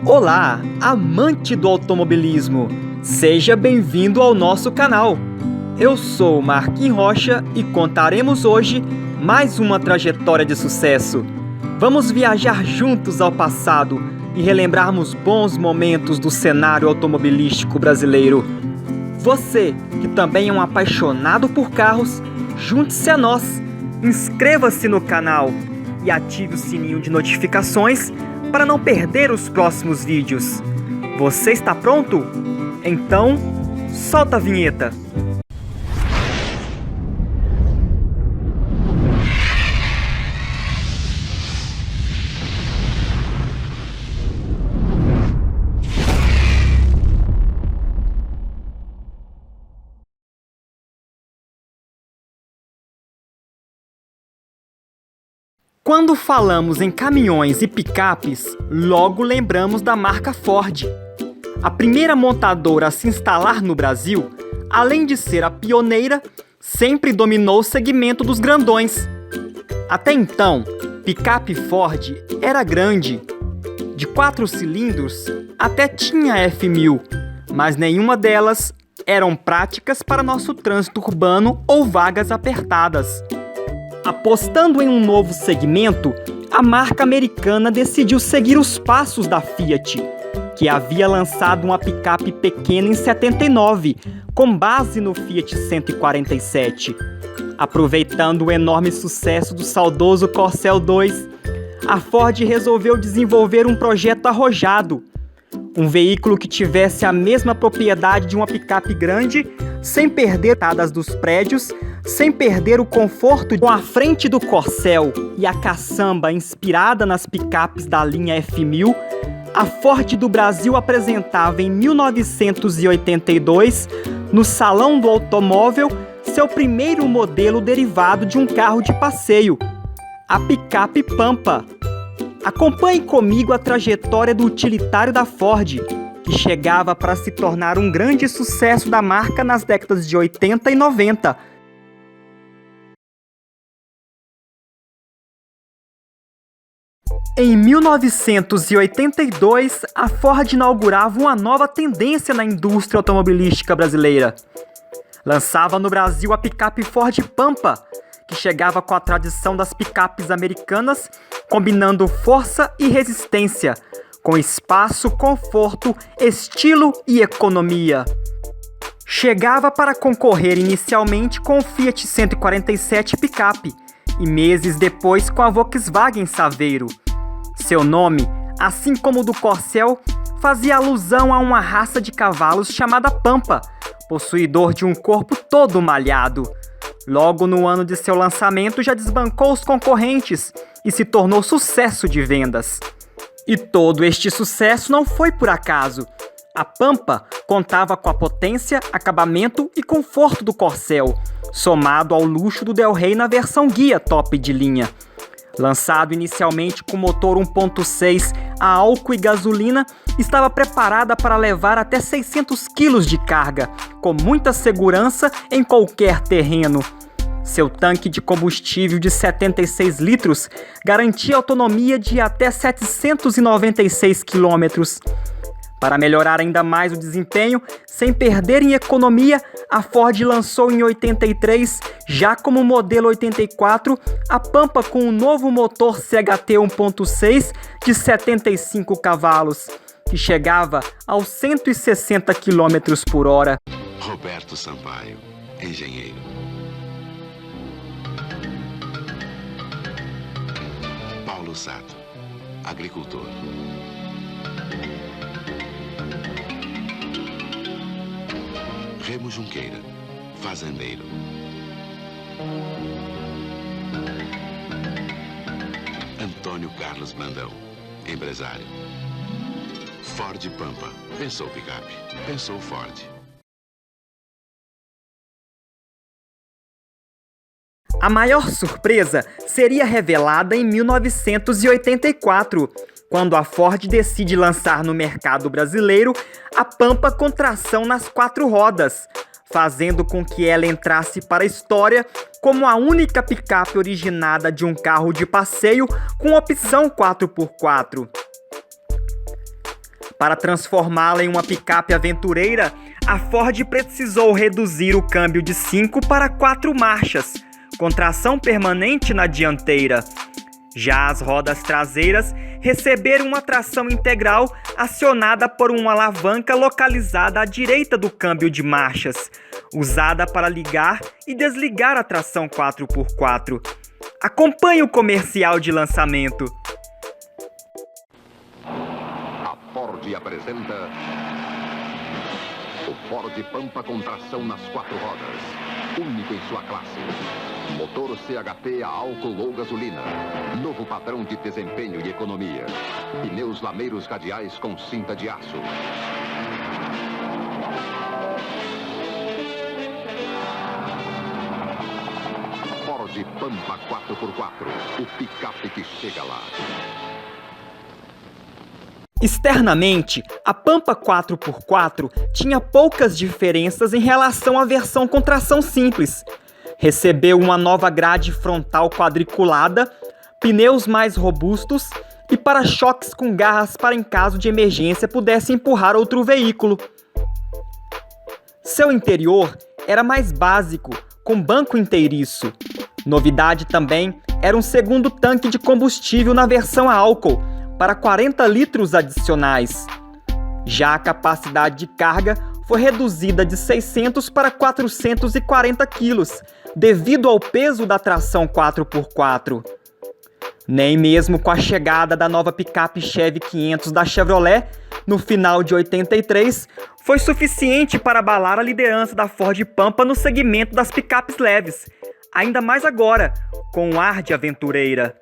Olá, amante do automobilismo! Seja bem-vindo ao nosso canal. Eu sou Marquinhos Rocha e contaremos hoje mais uma trajetória de sucesso. Vamos viajar juntos ao passado e relembrarmos bons momentos do cenário automobilístico brasileiro. Você, que também é um apaixonado por carros, junte-se a nós, inscreva-se no canal e ative o sininho de notificações para não perder os próximos vídeos. Você está pronto? Então, solta a vinheta! Quando falamos em caminhões e picapes, logo lembramos da marca Ford. A primeira montadora a se instalar no Brasil, além de ser a pioneira, sempre dominou o segmento dos grandões. Até então, picape Ford era grande. De 4 cilindros, até tinha F1000, mas nenhuma delas eram práticas para nosso trânsito urbano ou vagas apertadas. Apostando em um novo segmento, a marca americana decidiu seguir os passos da Fiat, que havia lançado uma picape pequena em 79, com base no Fiat 147. Aproveitando o enorme sucesso do saudoso Corcel 2, a Ford resolveu desenvolver um projeto arrojado, um veículo que tivesse a mesma propriedade de uma picape grande, sem perder entradas dos prédios, sem perder o conforto com a frente do Corcel e a caçamba inspirada nas picapes da linha F1000, a Ford do Brasil apresentava em 1982, no Salão do Automóvel, seu primeiro modelo derivado de um carro de passeio, a picape Pampa. Acompanhe comigo a trajetória do utilitário da Ford, que chegava para se tornar um grande sucesso da marca nas décadas de 80 e 90. Em 1982, a Ford inaugurava uma nova tendência na indústria automobilística brasileira. Lançava no Brasil a picape Ford Pampa, que chegava com a tradição das picapes americanas, combinando força e resistência, com espaço, conforto, estilo e economia. Chegava para concorrer inicialmente com o Fiat 147 picape e meses depois com a Volkswagen Saveiro. Seu nome, assim como o do Corcel, fazia alusão a uma raça de cavalos chamada Pampa, possuidor de um corpo todo malhado. Logo no ano de seu lançamento já desbancou os concorrentes e se tornou sucesso de vendas. E todo este sucesso não foi por acaso. A Pampa contava com a potência, acabamento e conforto do Corcel, somado ao luxo do Del Rey na versão guia top de linha. Lançado inicialmente com motor 1.6 a álcool e gasolina, estava preparada para levar até 600 kg de carga, com muita segurança em qualquer terreno. Seu tanque de combustível de 76 litros garantia autonomia de até 796 km. Para melhorar ainda mais o desempenho, sem perder em economia, a Ford lançou em 83, já como modelo 84, a Pampa com um novo motor CHT 1.6 de 75 cavalos, que chegava aos 160 km por hora. Roberto Sampaio, engenheiro. Paulo Sato, agricultor. Remo Junqueira, fazendeiro. Antônio Carlos Brandão, empresário. Ford Pampa, pensou picape, pensou Ford. A maior surpresa seria revelada em 1984, quando a Ford decide lançar no mercado brasileiro a Pampa com tração nas 4 rodas, fazendo com que ela entrasse para a história como a única picape originada de um carro de passeio com opção 4x4. Para transformá-la em uma picape aventureira, a Ford precisou reduzir o câmbio de 5 para 4 marchas, com tração permanente na dianteira. Já as rodas traseiras receberam uma tração integral acionada por uma alavanca localizada à direita do câmbio de marchas, usada para ligar e desligar a tração 4x4. Acompanhe o comercial de lançamento. A Ford apresenta o Ford Pampa com tração nas 4 rodas, único em sua classe. Motor CHP a álcool ou gasolina, novo padrão de desempenho e economia. Pneus lameiros radiais com cinta de aço. Ford Pampa 4x4, o picape que chega lá. Externamente, a Pampa 4x4 tinha poucas diferenças em relação à versão com tração simples. Recebeu uma nova grade frontal quadriculada, pneus mais robustos e para-choques com garras para, em caso de emergência, pudesse empurrar outro veículo. Seu interior era mais básico, com banco inteiriço. Novidade também era um segundo tanque de combustível na versão a álcool, para 40 litros adicionais. Já a capacidade de carga foi reduzida de 600 para 440 quilos, devido ao peso da tração 4x4. Nem mesmo com a chegada da nova picape Chevy 500 da Chevrolet, no final de 83, foi suficiente para abalar a liderança da Ford Pampa no segmento das picapes leves, ainda mais agora, com um ar de aventureira.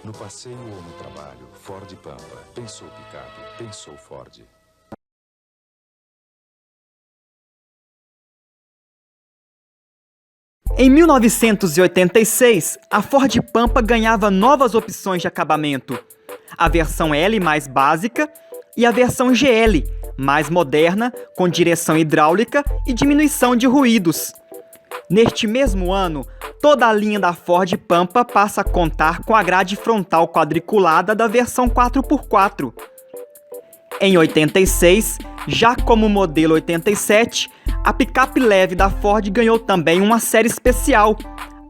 No passeio ou no trabalho, Ford Pampa. Pensou picape, pensou Ford. Em 1986, a Ford Pampa ganhava novas opções de acabamento. A versão L mais básica e a versão GL, mais moderna, com direção hidráulica e diminuição de ruídos. Neste mesmo ano, toda a linha da Ford Pampa passa a contar com a grade frontal quadriculada da versão 4x4. Em 86, já como modelo 87, a picape leve da Ford ganhou também uma série especial,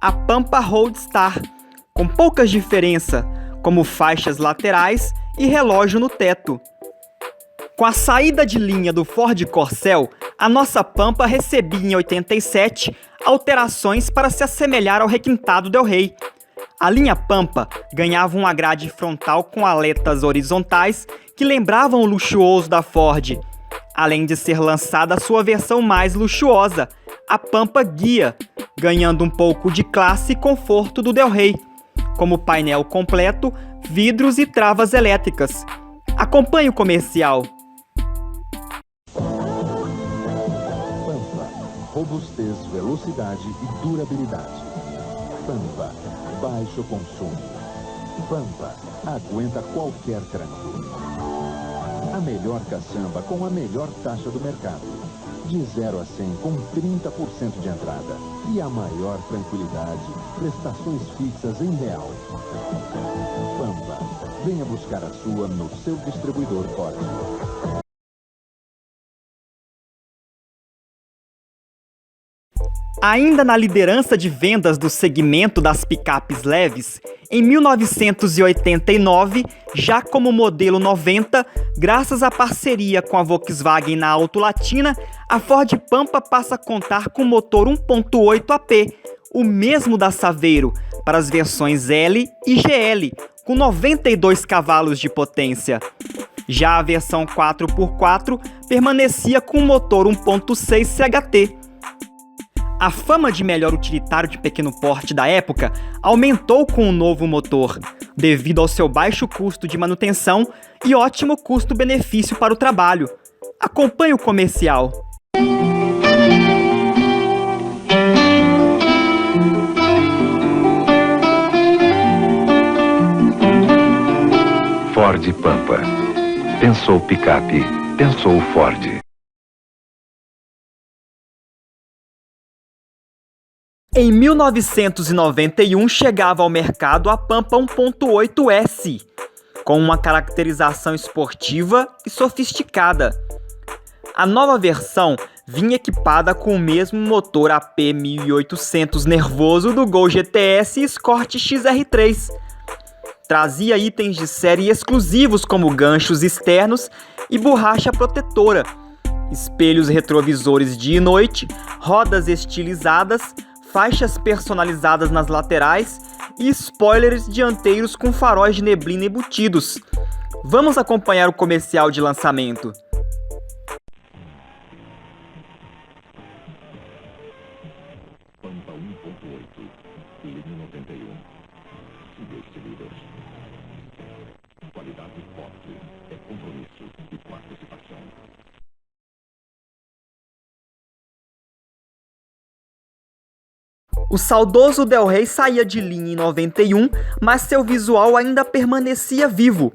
a Pampa Roadstar, com poucas diferenças, como faixas laterais e relógio no teto. Com a saída de linha do Ford Corcel, a nossa Pampa recebia em 87 alterações para se assemelhar ao requintado Del Rey. A linha Pampa ganhava uma grade frontal com aletas horizontais que lembravam o luxuoso da Ford, além de ser lançada a sua versão mais luxuosa, a Pampa Guia, ganhando um pouco de classe e conforto do Del Rey, como painel completo, vidros e travas elétricas. Acompanhe o comercial. Pampa, robustez, velocidade e durabilidade. Pampa, baixo consumo. Pampa, aguenta qualquer tranco. A melhor caçamba com a melhor taxa do mercado. De 0 a 100 com 30% de entrada. E a maior tranquilidade, prestações fixas em real. Pampa, venha buscar a sua no seu distribuidor Ford. Ainda na liderança de vendas do segmento das picapes leves, em 1989, já como modelo 90, graças à parceria com a Volkswagen na Auto Latina, a Ford Pampa passa a contar com motor 1.8 AP, o mesmo da Saveiro, para as versões L e GL, com 92 cavalos de potência. Já a versão 4x4 permanecia com motor 1.6 CHT. A fama de melhor utilitário de pequeno porte da época aumentou com o novo motor, devido ao seu baixo custo de manutenção e ótimo custo-benefício para o trabalho. Acompanhe o comercial. Ford Pampa. Pensou picape, pensou Ford. Em 1991 chegava ao mercado a Pampa 1.8S, com uma caracterização esportiva e sofisticada. A nova versão vinha equipada com o mesmo motor AP 1800 nervoso do Gol GTS e Escort XR3. Trazia itens de série exclusivos como ganchos externos e borracha protetora, espelhos retrovisores dia e noite, rodas estilizadas, faixas personalizadas nas laterais e spoilers dianteiros com faróis de neblina embutidos. Vamos acompanhar o comercial de lançamento. Pampa 1.8, linha 91, 2 cilindros. Qualidade forte, é compromisso e participação. O saudoso Del Rey saía de linha em 91, mas seu visual ainda permanecia vivo.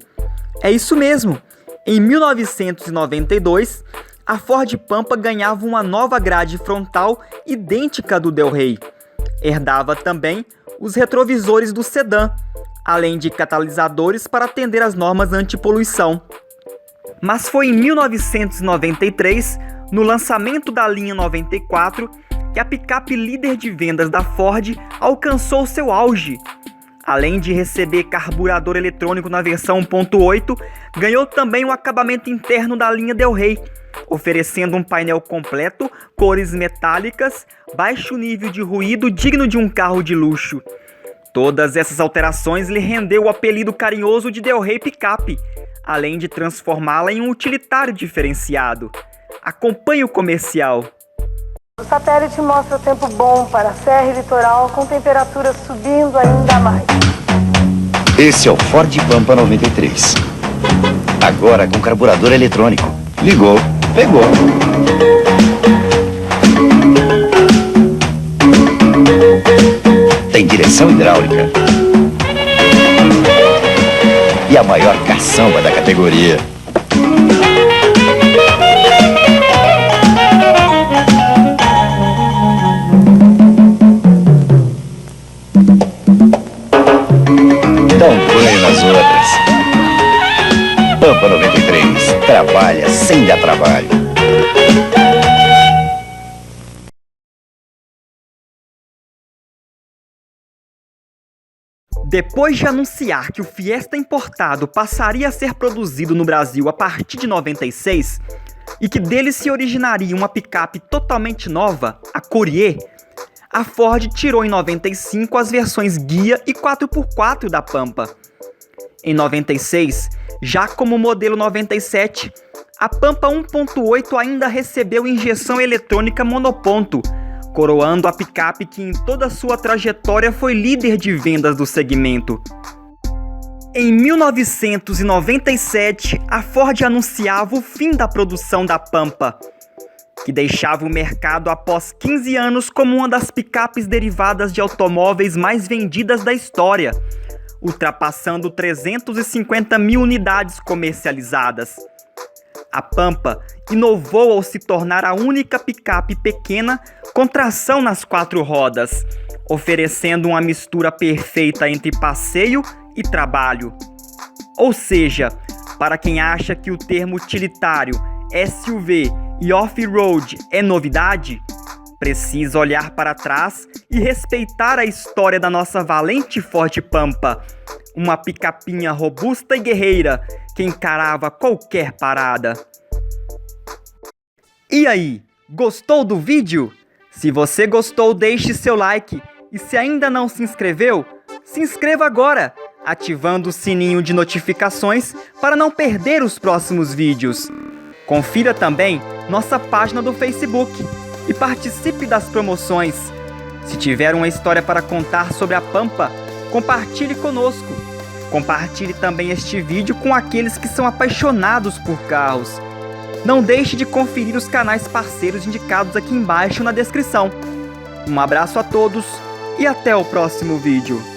É isso mesmo, em 1992, a Ford Pampa ganhava uma nova grade frontal idêntica do Del Rey. Herdava também os retrovisores do sedã, além de catalisadores para atender às normas antipoluição. Mas foi em 1993, no lançamento da linha 94, que a picape líder de vendas da Ford alcançou seu auge. Além de receber carburador eletrônico na versão 1.8, ganhou também o acabamento interno da linha Del Rey, oferecendo um painel completo, cores metálicas, baixo nível de ruído digno de um carro de luxo. Todas essas alterações lhe rendeu o apelido carinhoso de Del Rey Picape, além de transformá-la em um utilitário diferenciado. Acompanhe o comercial. O satélite mostra o tempo bom para a Serra e Litoral, com temperaturas subindo ainda mais. Esse é o Ford Pampa 93. Agora com carburador eletrônico. Ligou, pegou. Tem direção hidráulica. E a maior caçamba da categoria. Dá um banho nas outras. Pampa 93. Trabalha sem dar trabalho. Depois de anunciar que o Fiesta importado passaria a ser produzido no Brasil a partir de 96 e que dele se originaria uma picape totalmente nova, a Courier, a Ford tirou em 95 as versões guia e 4x4 da Pampa. Em 96, já como modelo 97, a Pampa 1.8 ainda recebeu injeção eletrônica monoponto, coroando a picape que em toda sua trajetória foi líder de vendas do segmento. Em 1997, a Ford anunciava o fim da produção da Pampa, que deixava o mercado após 15 anos como uma das picapes derivadas de automóveis mais vendidas da história, ultrapassando 350 mil unidades comercializadas. A Pampa inovou ao se tornar a única picape pequena com tração nas 4 rodas, oferecendo uma mistura perfeita entre passeio e trabalho. Ou seja, para quem acha que o termo utilitário, SUV e off-road é novidade, precisa olhar para trás e respeitar a história da nossa valente Ford Pampa, uma picapinha robusta e guerreira que encarava qualquer parada. E aí, gostou do vídeo? Se você gostou, deixe seu like e se ainda não se inscreveu, se inscreva agora, ativando o sininho de notificações para não perder os próximos vídeos. Confira também nossa página do Facebook e participe das promoções. Se tiver uma história para contar sobre a Pampa, compartilhe conosco. Compartilhe também este vídeo com aqueles que são apaixonados por carros. Não deixe de conferir os canais parceiros indicados aqui embaixo na descrição. Um abraço a todos e até o próximo vídeo.